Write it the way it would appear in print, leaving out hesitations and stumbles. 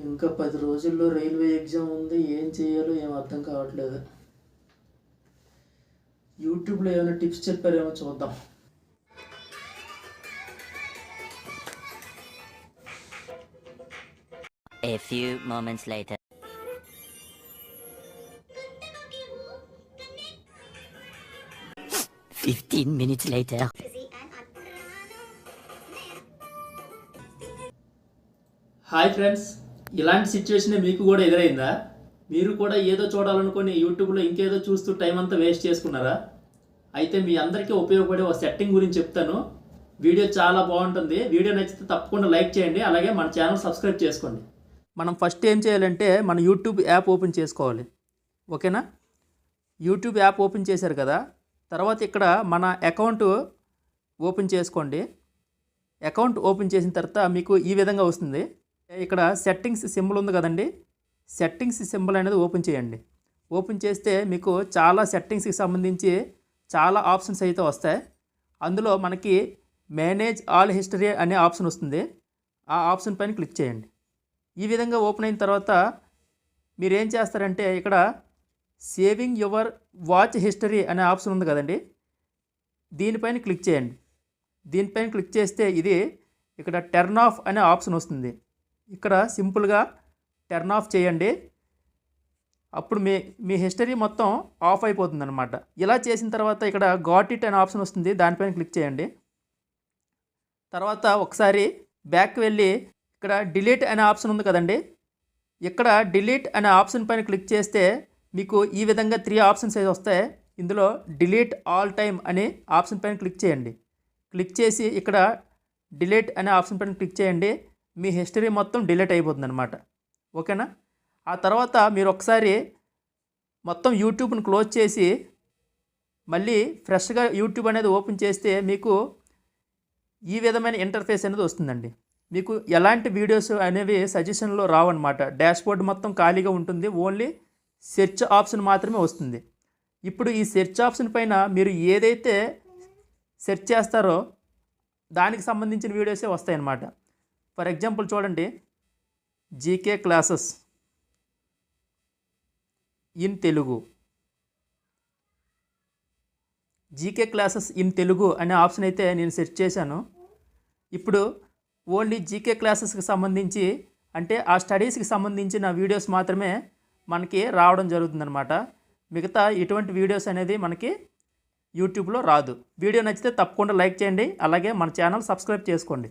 ఇంకా 10 రోజుల్లో railway exam ఉంది. ఏం చేయాలో ఏం అర్థం కావట్లేదు. యూట్యూబ్లో ఏమైనా టిప్స్ చెప్పారేమో చూద్దాం. A few moments later. "15 minutes later." Hi friends, ఇలాంటి సిచ్యువేషన్ మీకు కూడా ఎదురైందా? మీరు కూడా ఏదో చూడాలనుకొని యూట్యూబ్లో ఇంకేదో చూస్తూ టైం అంతా వేస్ట్ చేసుకున్నారా? అయితే మీ అందరికీ ఉపయోగపడే ఒక సెట్టింగ్ గురించి చెప్తాను. వీడియో చాలా బాగుంటుంది. వీడియో నచ్చితే తప్పకుండా లైక్ చేయండి, అలాగే మన ఛానల్ సబ్స్క్రైబ్ చేసుకోండి. మనం ఫస్ట్ ఏం చేయాలంటే మన యూట్యూబ్ యాప్ ఓపెన్ చేసుకోవాలి. ఓకేనా? యూట్యూబ్ యాప్ ఓపెన్ చేశారు కదా, తర్వాత ఇక్కడ మన అకౌంట్ ఓపెన్ చేసుకోండి. అకౌంట్ ఓపెన్ చేసిన తర్వాత మీకు ఈ విధంగా వస్తుంది. ఇక్కడ సెట్టింగ్స్ సింబల్ ఉంది కదండి, సెట్టింగ్స్ సింబల్ అనేది ఓపెన్ చేయండి. ఓపెన్ చేస్తే మీకు చాలా సెట్టింగ్స్కి సంబంధించి చాలా ఆప్షన్స్ అయితే వస్తాయి. అందులో మనకి మేనేజ్ ఆల్ హిస్టరీ అనే ఆప్షన్ వస్తుంది. ఆ ఆప్షన్ పైన క్లిక్ చేయండి. ఈ విధంగా ఓపెన్ అయిన తర్వాత మీరు ఏం చేస్తారంటే ఇక్కడ సేవింగ్ యువర్ వాచ్ హిస్టరీ అనే ఆప్షన్ ఉంది కదండి, దీనిపైన క్లిక్ చేయండి. దీనిపైన క్లిక్ చేస్తే ఇది ఇక్కడ టర్న్ ఆఫ్ అనే ఆప్షన్ వస్తుంది. ఇక్కడ సింపుల్గా టర్న్ ఆఫ్ చేయండి. అప్పుడు మీ హిస్టరీ మొత్తం ఆఫ్ అయిపోతుంది అనమాట. ఇలా చేసిన తర్వాత ఇక్కడ గాట్ ఇట్ అనే ఆప్షన్ వస్తుంది, దానిపైన క్లిక్ చేయండి. తర్వాత ఒకసారి బ్యాక్ వెళ్ళి ఇక్కడ డిలీట్ అనే ఆప్షన్ ఉంది కదండి, ఇక్కడ డిలీట్ అనే ఆప్షన్ పైన క్లిక్ చేస్తే మీకు ఈ విధంగా 3 ఆప్షన్స్ అయితే వస్తాయి. ఇందులో డిలీట్ ఆల్ టైమ్ అనే ఆప్షన్ పైన క్లిక్ చేయండి. క్లిక్ చేసి ఇక్కడ డిలీట్ అనే ఆప్షన్ పైన క్లిక్ చేయండి. మీ హిస్టరీ మొత్తం డిలీట్ అయిపోతుంది అనమాట. ఓకేనా? ఆ తర్వాత మీరు ఒకసారి మొత్తం యూట్యూబ్ని క్లోజ్ చేసి మళ్ళీ ఫ్రెష్గా యూట్యూబ్ అనేది ఓపెన్ చేస్తే మీకు ఈ విధమైన ఇంటర్ఫేస్ అనేది వస్తుందండి. మీకు ఎలాంటి వీడియోస్ అనేవి సజెషన్లో రావన్నమాట. డాష్బోర్డ్ మొత్తం ఖాళీగా ఉంటుంది, ఓన్లీ సెర్చ్ ఆప్షన్ మాత్రమే వస్తుంది. ఇప్పుడు ఈ సెర్చ్ ఆప్షన్ పైన మీరు ఏదైతే సెర్చ్ చేస్తారో దానికి సంబంధించిన వీడియోసే వస్తాయన్నమాట. ఫర్ ఎగ్జాంపుల్ చూడండి, GK classes in Telugu, GK classes in Telugu అనే ఆప్షన్ అయితే నేను సెర్చ్ చేశాను. ఇప్పుడు ఓన్లీ జీకే క్లాసెస్కి సంబంధించి అంటే ఆ స్టడీస్కి సంబంధించిన వీడియోస్ మాత్రమే మనకి రావడం జరుగుతుందన్నమాట. మిగతా ఇటువంటి వీడియోస్ అనేది మనకి యూట్యూబ్లో రాదు. వీడియో నచ్చితే తప్పకుండా లైక్ చేయండి, అలాగే మన ఛానల్ సబ్స్క్రైబ్ చేసుకోండి.